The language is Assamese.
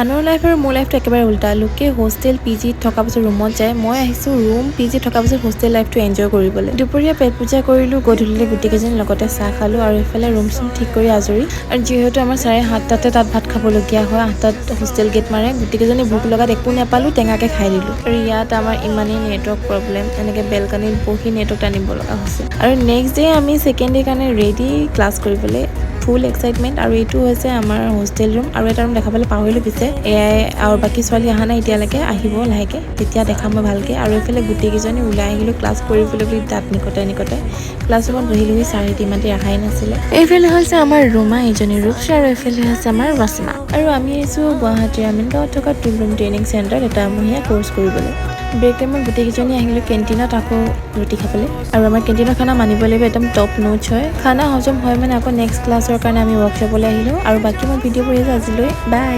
আনৰ লাইফ আৰু মোৰ লাইফটো একেবাৰে উল্টা। লোকে হোষ্টেল পিজিত থকা পিছত ৰুমত যায়, মই আহিছোঁ ৰুম পিজিত থকা পিছত হোষ্টেল লাইফটো এনজয় কৰিবলৈ। দুপৰীয়া পেট পূজা কৰিলোঁ, গধূলিলৈ গোটেইকেইজনী লগতে চাহ খালোঁ আৰু এইফালে ৰুম চুম ঠিক কৰি আজৰি। আৰু যিহেতু আমাৰ 7:30 তাত ভাত খাবলগীয়া হয়, 8টাত হোষ্টেল গেট মাৰে, গোটেইকেইজনী ভোক লগাত একো নাপালোঁ, টেঙাকৈ খাই দিলোঁ। আৰু ইয়াত আমাৰ ইমানেই নেটৱৰ্ক প্ৰব্লেম, এনেকৈ বেলকনিত বহি নেটৱৰ্ক টানিব লগা হৈছে। আৰু নেক্সট ডে আমি ছেকেণ্ড ডে কাৰণে ৰেডি ক্লাছ কৰিবলৈ, ফুল এক্সাইটমেণ্ট। আৰু এইটো হৈছে আমাৰ হোষ্টেল ৰুম, আৰু এটা ৰুম দেখাবলৈ পাহৰিলোঁ পিছে, এয়াই। আৰু বাকী ছোৱালী অহা নাই এতিয়ালৈকে, আহিব লাহেকৈ, তেতিয়া দেখাম মই ভালকৈ। আৰু এইফালে গোটেইকেইজনী ওলাই আহিলোঁ ক্লাছ কৰিবলৈ বুলি দাঁত নিকটাই ক্লাছৰুমত বহিলোহি, ছাৰহঁতে ইমানতে অহাই নাছিলে। এইফালে হৈছে আমাৰ ৰুমা, এইজনী ৰূপশ্ৰী, আৰু এইফালে হৈছে আমাৰ ৰচনা। আৰু আমি আহিছোঁ গুৱাহাটীৰ আমিনগাঁৱত থকা টুলৰুম ট্ৰেইনিং চেণ্টাৰত এটা মহীয়া কৰ্চ কৰিবলৈ। ব্ৰেক টাইমত গোটেইকেইজনী আহিলোঁ কেণ্টিনত আকৌ ৰুটি খাবলৈ। আৰু আমাৰ কেণ্টিনৰ খানা মানিব লাগিব, একদম টপ নোটছ হয়। খানা হজম হয় মানে আকৌ নেক্সট ক্লাছৰ কাৰণে আমি ৱৰ্কশ্বপলৈ আহিলোঁ। আৰু বাকী মই ভিডিঅ' কৰি আছোঁ আজিলৈ, বাই।